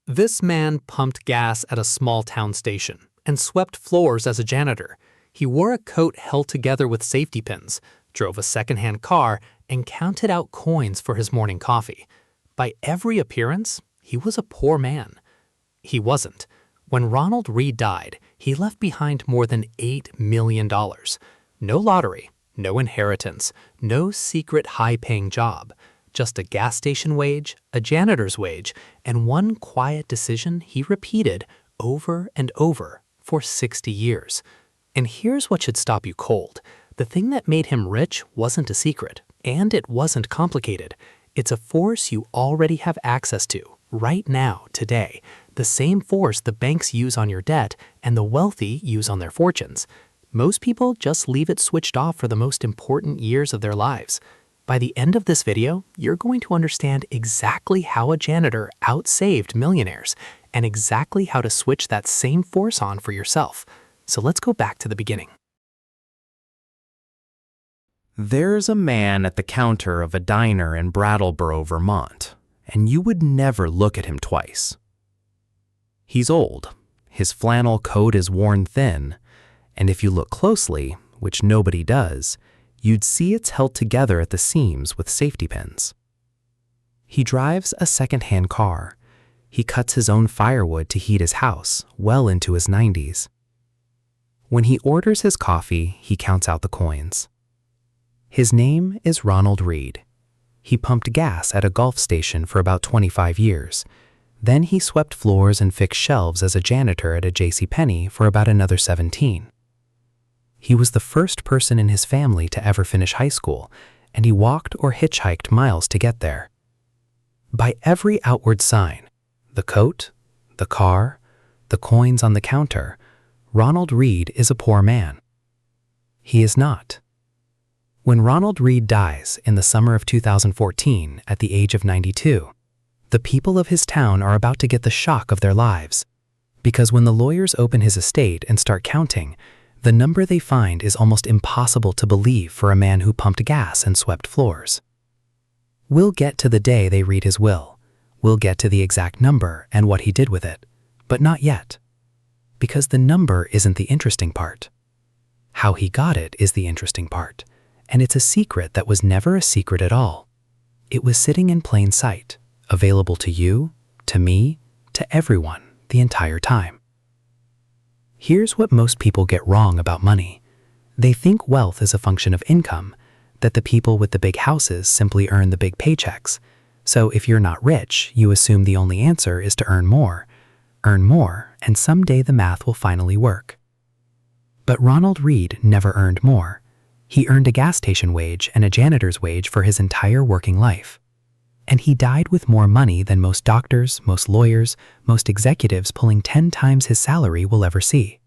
This man pumped gas at a small town station and swept floors as a janitor. He wore a coat held together with safety pins, drove a second-hand car, and counted out coins for his morning coffee. By every appearance, he was a poor man. He wasn't. When Ronald Read died, he left behind more than $8 million. No lottery, no inheritance, no secret high-paying job. Just a gas station wage, a janitor's wage, and one quiet decision he repeated over and over for 60 years. And here's what should stop you cold. The thing that made him rich wasn't a secret, and it wasn't complicated. It's a force you already have access to, right now, today. The same force the banks use on your debt and the wealthy use on their fortunes. Most people just leave it switched off for the most important years of their lives. By the end of this video, you're going to understand exactly how a janitor outsaved millionaires and exactly how to switch that same force on for yourself. So let's go back to the beginning. There's a man at the counter of a diner in Brattleboro, Vermont, and you would never look at him twice. He's old, his flannel coat is worn thin, and if you look closely, which nobody does, you'd see it's held together at the seams with safety pins. He drives a second-hand car. He cuts his own firewood to heat his house well into his 90s. When he orders his coffee, he counts out the coins. His name is Ronald Read. He pumped gas at a golf station for about 25 years. Then he swept floors and fixed shelves as a janitor at a JCPenney for about another 17. He was the first person in his family to ever finish high school, and he walked or hitchhiked miles to get there. By every outward sign, the coat, the car, the coins on the counter, Ronald Read is a poor man. He is not. When Ronald Read dies in the summer of 2014 at the age of 92, the people of his town are about to get the shock of their lives. Because when the lawyers open his estate and start counting, the number they find is almost impossible to believe for a man who pumped gas and swept floors. We'll get to the day they read his will. We'll get to the exact number and what he did with it, but not yet. Because the number isn't the interesting part. How he got it is the interesting part, and it's a secret that was never a secret at all. It was sitting in plain sight, available to you, to me, to everyone the entire time. Here's what most people get wrong about money. They think wealth is a function of income, that the people with the big houses simply earn the big paychecks. So if you're not rich, you assume the only answer is to earn more, and someday the math will finally work. But Ronald Read never earned more. He earned a gas station wage and a janitor's wage for his entire working life. And he died with more money than most doctors, most lawyers, most executives pulling 10 times his salary will ever see.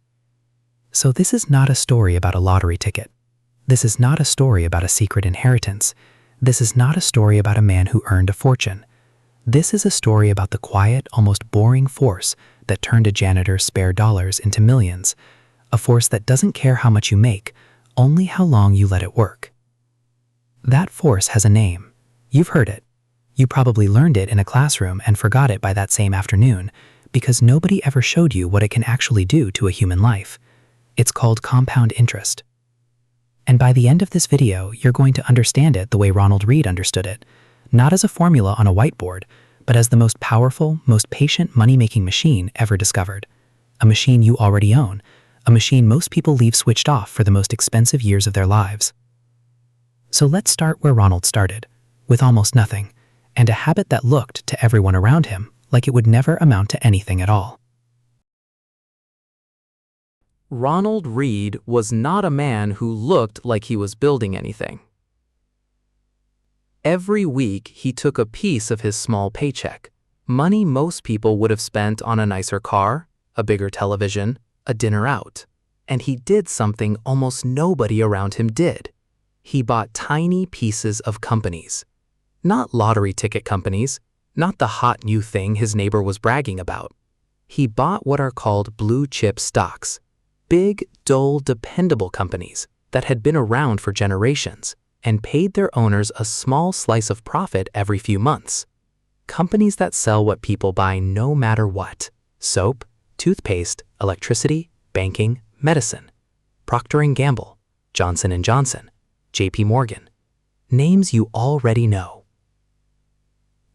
So this is not a story about a lottery ticket. This is not a story about a secret inheritance. This is not a story about a man who earned a fortune. This is a story about the quiet, almost boring force that turned a janitor's spare dollars into millions. A force that doesn't care how much you make, only how long you let it work. That force has a name. You've heard it. You probably learned it in a classroom and forgot it by that same afternoon because nobody ever showed you what it can actually do to a human life. It's called compound interest. And by the end of this video, you're going to understand it the way Ronald Read understood it, not as a formula on a whiteboard, but as the most powerful, most patient money-making machine ever discovered. A machine you already own, a machine most people leave switched off for the most expensive years of their lives. So let's start where Ronald started, with almost nothing, and a habit that looked to everyone around him like it would never amount to anything at all. Ronald Read was not a man who looked like he was building anything. Every week, he took a piece of his small paycheck, money most people would have spent on a nicer car, a bigger television, a dinner out, and he did something almost nobody around him did. He bought tiny pieces of companies. Not lottery ticket companies, not the hot new thing his neighbor was bragging about. He bought what are called blue chip stocks, big, dull, dependable companies that had been around for generations and paid their owners a small slice of profit every few months. companies that sell what people buy no matter what. Soap, toothpaste, electricity, banking, medicine. Procter & Gamble, Johnson & Johnson, JP Morgan. Names you already know.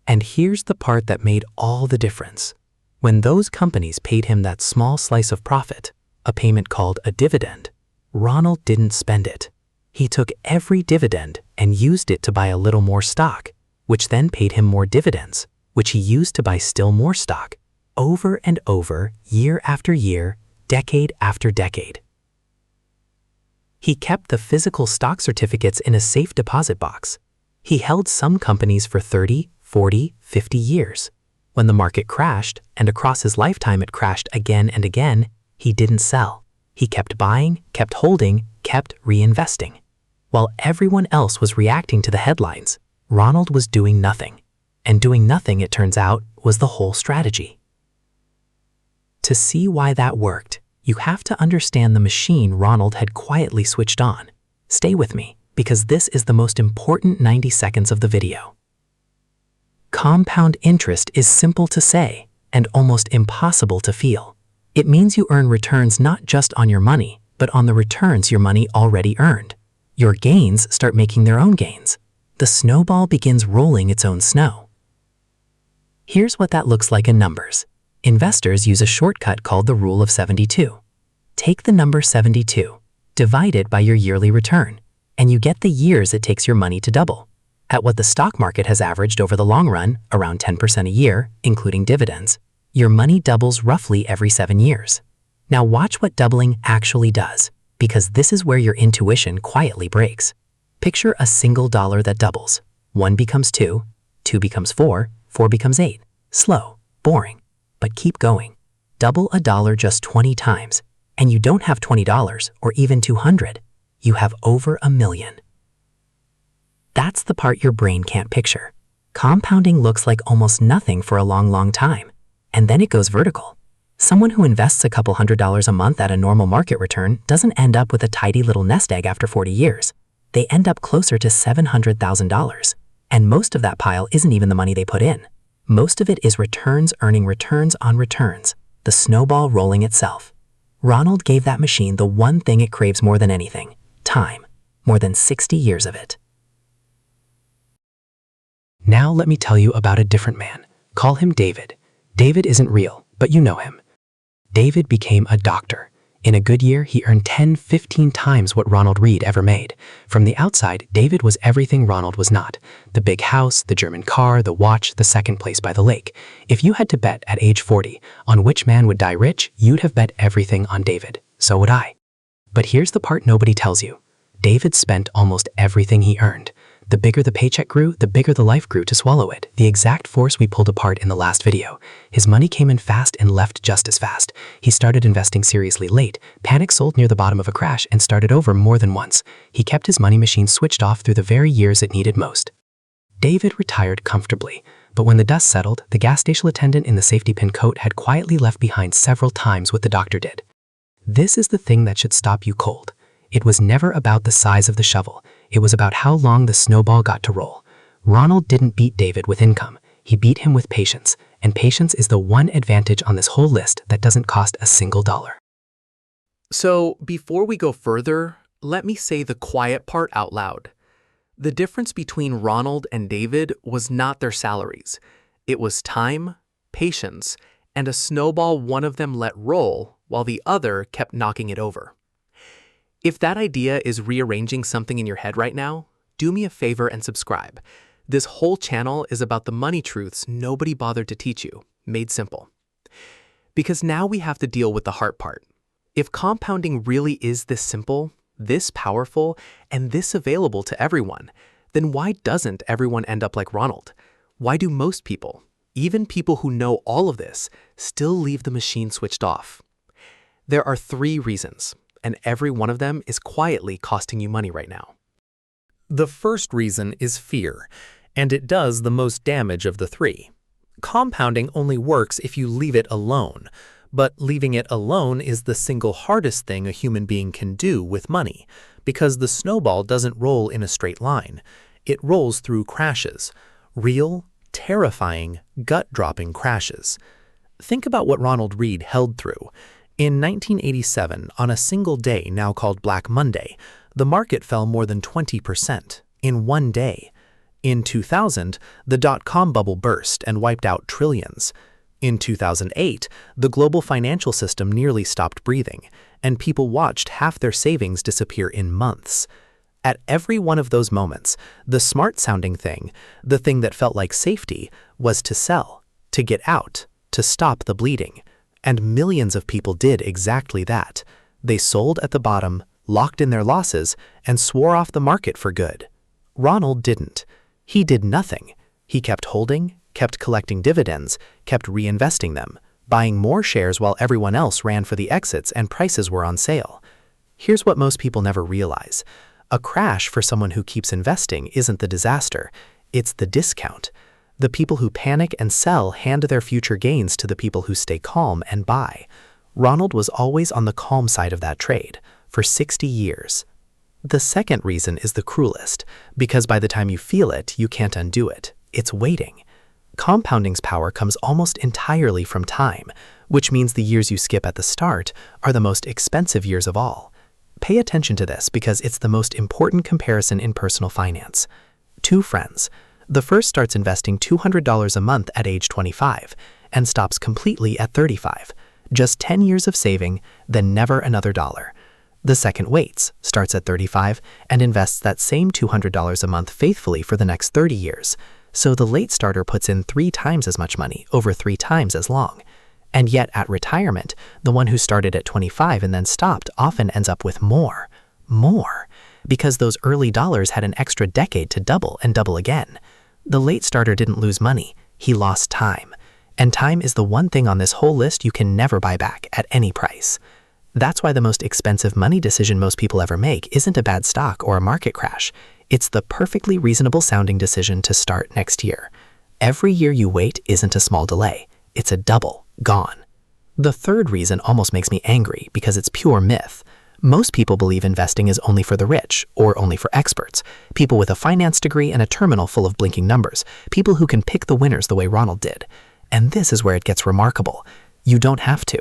And here's the part that made all the difference. When those companies paid him that small slice of profit, a payment called a dividend, Ronald didn't spend it. He took every dividend and used it to buy a little more stock, which then paid him more dividends, which he used to buy still more stock, over and over, year after year, decade after decade. He kept the physical stock certificates in a safe deposit box. He held some companies for 30, 40, 50 years. When the market crashed, and across his lifetime it crashed again and again, he didn't sell. He kept buying, kept holding, kept reinvesting. While everyone else was reacting to the headlines, Ronald was doing nothing. And doing nothing, it turns out, was the whole strategy. To see why that worked, you have to understand the machine Ronald had quietly switched on. Stay with me, because this is the most important 90 seconds of the video. Compound interest is simple to say and almost impossible to feel. It means you earn returns not just on your money, but on the returns your money already earned. Your gains start making their own gains. The snowball begins rolling its own snow. Here's what that looks like in numbers. Investors use a shortcut called the rule of 72. Take the number 72, divide it by your yearly return, and you get the years it takes your money to double. At what the stock market has averaged over the long run, around 10% a year, including dividends, your money doubles roughly every 7 years. Now watch what doubling actually does, because this is where your intuition quietly breaks. Picture a single dollar that doubles. 1 becomes 2, 2 becomes 4, 4 becomes 8. Slow, boring, but keep going. Double a dollar just 20 times, and you don't have $20 or even 200. You have over $1 million. That's the part your brain can't picture. Compounding looks like almost nothing for a long time, and then it goes vertical. Someone who invests a couple $100s a month at a normal market return doesn't end up with a tidy little nest egg after 40 years. They end up closer to $700,000. And most of that pile isn't even the money they put in. Most of it is returns earning returns on returns, the snowball rolling itself. Ronald gave that machine the one thing it craves more than anything: time. More than 60 years of it. Now let me tell you about a different man. Call him David. David isn't real, but you know him. David became a doctor. In a good year, he earned 10, 15 times what Ronald Read ever made. From the outside, David was everything Ronald was not. The big house, the German car, the watch, the second place by the lake. If you had to bet at age 40 on which man would die rich, you'd have bet everything on David. So would I. But here's the part nobody tells you. David spent almost everything he earned. The bigger the paycheck grew, the bigger the life grew to swallow it. The exact force we pulled apart in the last video. His money came in fast and left just as fast. He started investing seriously late, panic sold near the bottom of a crash, and started over more than once. He kept his money machine switched off through the very years it needed most. David retired comfortably, but when the dust settled, the gas station attendant in the safety pin coat had quietly left behind several times what the doctor did. This is the thing that should stop you cold. It was never about the size of the shovel. It was about how long the snowball got to roll. Ronald didn't beat David with income. He beat him with patience, and patience is the one advantage on this whole list that doesn't cost a single dollar. So, before we go further, let me say the quiet part out loud. The difference between Ronald and David was not their salaries. It was time, patience, and a snowball one of them let roll while the other kept knocking it over. If that idea is rearranging something in your head right now, do me a favor and subscribe. This whole channel is about the money truths nobody bothered to teach you, made simple. Because now we have to deal with the hard part. If compounding really is this simple, this powerful, and this available to everyone, then why doesn't everyone end up like Ronald? Why do most people, even people who know all of this, still leave the machine switched off? There are 3 reasons. And every one of them is quietly costing you money right now. The first reason is fear, and it does the most damage of the 3. Compounding only works if you leave it alone, but leaving it alone is the single hardest thing a human being can do with money, because the snowball doesn't roll in a straight line. It rolls through crashes, real, terrifying, gut-dropping crashes. Think about what Ronald Read held through. In 1987, on a single day now called Black Monday, the market fell more than 20% in one day. In 2000, the dot-com bubble burst and wiped out trillions. In 2008, the global financial system nearly stopped breathing, and people watched half their savings disappear in months. At every one of those moments, the smart-sounding thing, the thing that felt like safety, was to sell, to get out, to stop the bleeding. And millions of people did exactly that. They sold at the bottom, locked in their losses, and swore off the market for good. Ronald didn't. He did nothing. He kept holding, kept collecting dividends, kept reinvesting them, buying more shares while everyone else ran for the exits and prices were on sale. Here's what most people never realize. A crash for someone who keeps investing isn't the disaster, it's the discount. The people who panic and sell hand their future gains to the people who stay calm and buy. Ronald was always on the calm side of that trade, for 60 years. The second reason is the cruelest, because by the time you feel it, you can't undo it. It's waiting. Compounding's power comes almost entirely from time, which means the years you skip at the start are the most expensive years of all. Pay attention to this because it's the most important comparison in personal finance. Two friends. The first starts investing $200 a month at age 25 and stops completely at 35. Just 10 years of saving, then never another dollar. The second waits, starts at 35, and invests that same $200 a month faithfully for the next 30 years. So the late starter puts in 3 times as much money over 3 times as long. And yet at retirement, the one who started at 25 and then stopped often ends up with more, because those early dollars had an extra decade to double and double again. The late starter didn't lose money, he lost time. And time is the one thing on this whole list you can never buy back at any price. That's why the most expensive money decision most people ever make isn't a bad stock or a market crash. It's the perfectly reasonable sounding decision to start next year. Every year you wait isn't a small delay. It's a double, gone. The third reason almost makes me angry because it's pure myth. Most people believe investing is only for the rich or only for experts, people with a finance degree and a terminal full of blinking numbers, people who can pick the winners the way Ronald did. And this is where it gets remarkable. You don't have to.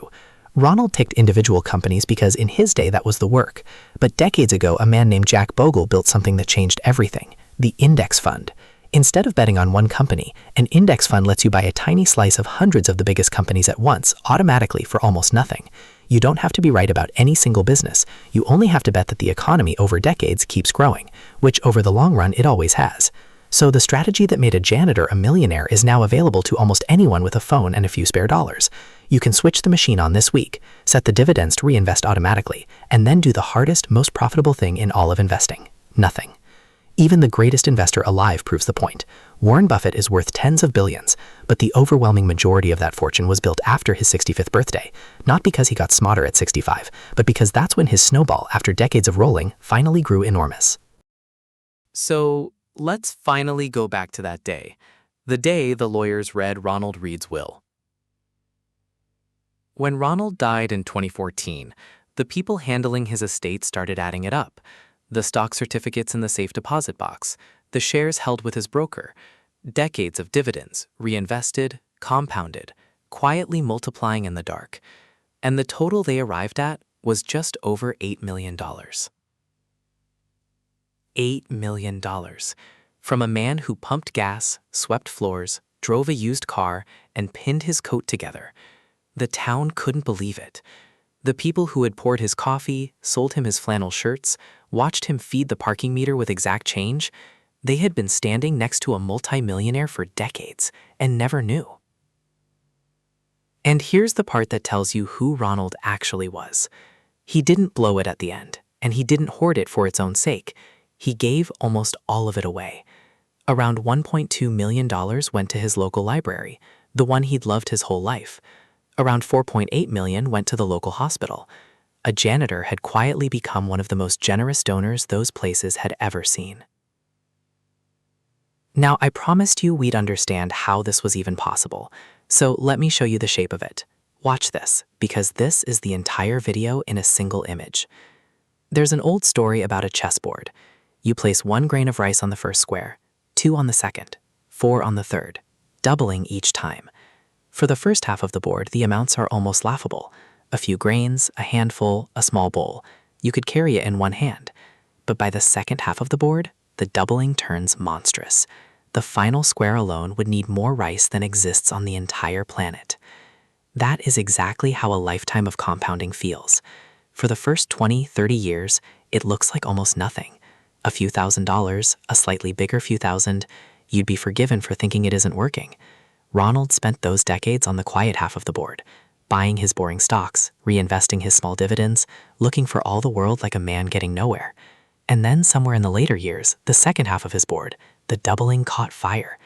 Ronald picked individual companies because in his day that was the work. But decades ago, a man named Jack Bogle built something that changed everything, the index fund. Instead of betting on one company, an index fund lets you buy a tiny slice of hundreds of the biggest companies at once, automatically for almost nothing. You don't have to be right about any single business. You only have to bet that the economy over decades keeps growing, which over the long run it always has. So the strategy that made a janitor a millionaire is now available to almost anyone with a phone and a few spare dollars. You can switch the machine on this week, set the dividends to reinvest automatically, and then do the hardest, most profitable thing in all of investing: nothing. Even the greatest investor alive proves the point. Warren Buffett is worth tens of billions, but the overwhelming majority of that fortune was built after his 65th birthday, not because he got smarter at 65, but because that's when his snowball, after decades of rolling, finally grew enormous. So let's finally go back to that day, the day the lawyers read Ronald Reed's will. When Ronald died in 2014, the people handling his estate started adding it up. The stock certificates in the safe deposit box, the shares held with his broker, decades of dividends, reinvested, compounded, quietly multiplying in the dark. And the total they arrived at was just over $8 million. $8 million. From a man who pumped gas, swept floors, drove a used car, and pinned his coat together. The town couldn't believe it. The people who had poured his coffee, sold him his flannel shirts, watched him feed the parking meter with exact change, they had been standing next to a multi-millionaire for decades and never knew. And here's the part that tells you who Ronald actually was. He didn't blow it at the end, and he didn't hoard it for its own sake. He gave almost all of it away. Around $1.2 million went to his local library, the one he'd loved his whole life. Around $4.8 million went to the local hospital. A janitor had quietly become one of the most generous donors those places had ever seen. Now, I promised you we'd understand how this was even possible, so let me show you the shape of it. Watch this, because this is the entire video in a single image. There's an old story about a chessboard. You place 1 grain of rice on the first square, 2 on the second, 4 on the third, doubling each time. For the first half of the board, the amounts are almost laughable. A few grains, a handful, a small bowl. You could carry it in one hand. But by the second half of the board, the doubling turns monstrous. The final square alone would need more rice than exists on the entire planet. That is exactly how a lifetime of compounding feels. For the first 20, 30 years, it looks like almost nothing. A few $1,000s, a slightly bigger few thousand, you'd be forgiven for thinking it isn't working. Ronald spent those decades on the quiet half of the board, buying his boring stocks, reinvesting his small dividends, looking for all the world like a man getting nowhere. And then somewhere in the later years, the second half of his board, the doubling caught fire.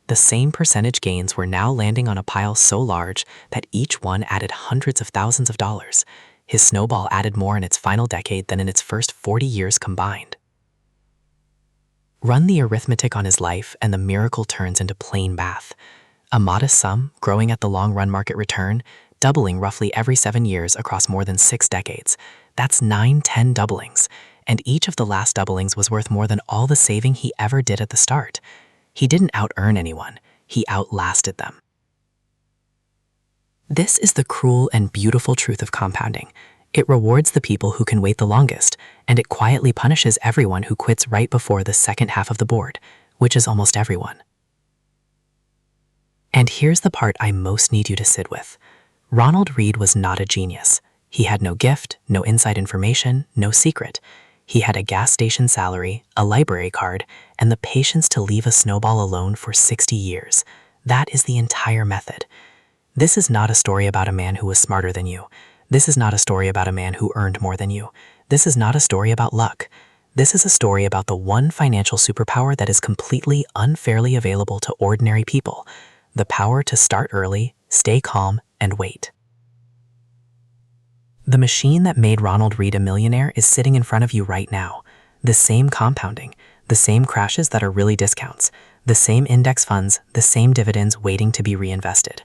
The same percentage gains were now landing on a pile so large that each one added hundreds of thousands of dollars. His snowball added more in its final decade than in its first 40 years combined. Run the arithmetic on his life and the miracle turns into plain math. A modest sum, growing at the long-run market return, doubling roughly every 7 years across more than 6 decades. That's 9-10 doublings, and each of the last doublings was worth more than all the saving he ever did at the start. He didn't out-earn anyone, he outlasted them. This is the cruel and beautiful truth of compounding. It rewards the people who can wait the longest, and it quietly punishes everyone who quits right before the second half of the board, which is almost everyone. And here's the part I most need you to sit with. Ronald Read was not a genius. He had no gift, no inside information, no secret. He had a gas station salary, a library card, and the patience to leave a snowball alone for 60 years. That is the entire method. This is not a story about a man who was smarter than you. This is not a story about a man who earned more than you. This is not a story about luck. This is a story about the one financial superpower that is completely unfairly available to ordinary people. The power to start early, stay calm, and wait. The machine that made Ronald Read a millionaire is sitting in front of you right now. The same compounding, the same crashes that are really discounts, the same index funds, the same dividends waiting to be reinvested.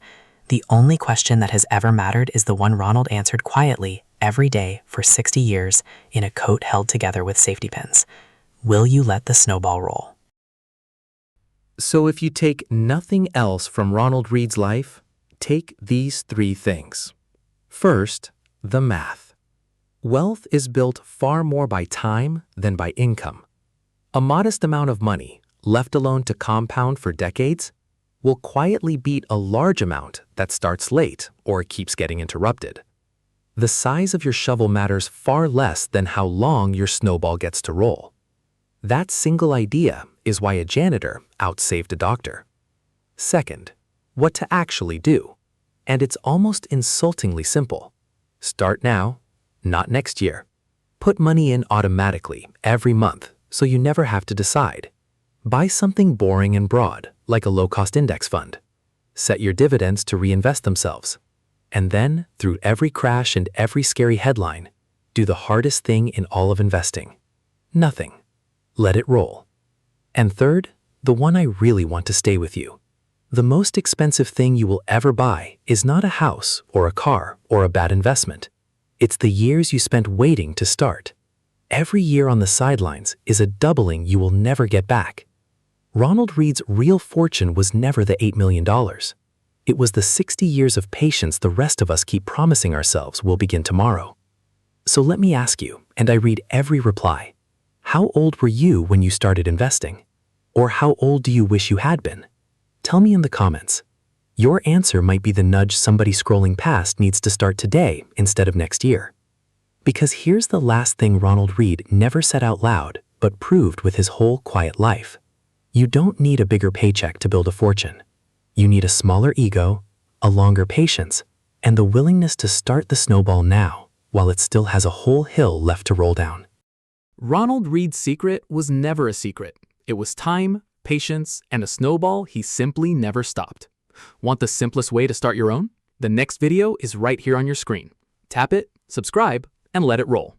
The only question that has ever mattered is the one Ronald answered quietly every day for 60 years in a coat held together with safety pins. Will you let the snowball roll? So if you take nothing else from Ronald Read's life, take these 3 things. First, the math. Wealth is built far more by time than by income. A modest amount of money, left alone to compound for decades, will quietly beat a large amount that starts late or keeps getting interrupted. The size of your shovel matters far less than how long your snowball gets to roll. That single idea is why a janitor outsaved a doctor. Second, what to actually do. And it's almost insultingly simple. Start now, not next year. Put money in automatically every month so you never have to decide. Buy something boring and broad, like a low-cost index fund. Set your dividends to reinvest themselves. And then, through every crash and every scary headline, do the hardest thing in all of investing. Nothing. Let it roll. And third, the one I really want to stay with you. The most expensive thing you will ever buy is not a house or a car or a bad investment. It's the years you spent waiting to start. Every year on the sidelines is a doubling you will never get back. Ronald Read's real fortune was never the $8 million. It was the 60 years of patience the rest of us keep promising ourselves will begin tomorrow. So let me ask you, and I read every reply, how old were you when you started investing? Or how old do you wish you had been? Tell me in the comments. Your answer might be the nudge somebody scrolling past needs to start today instead of next year. Because here's the last thing Ronald Read never said out loud, but proved with his whole quiet life. You don't need a bigger paycheck to build a fortune. You need a smaller ego, a longer patience, and the willingness to start the snowball now while it still has a whole hill left to roll down. Ronald Read's secret was never a secret. It was time, patience, and a snowball he simply never stopped. Want the simplest way to start your own? The next video is right here on your screen. Tap it, subscribe, and let it roll.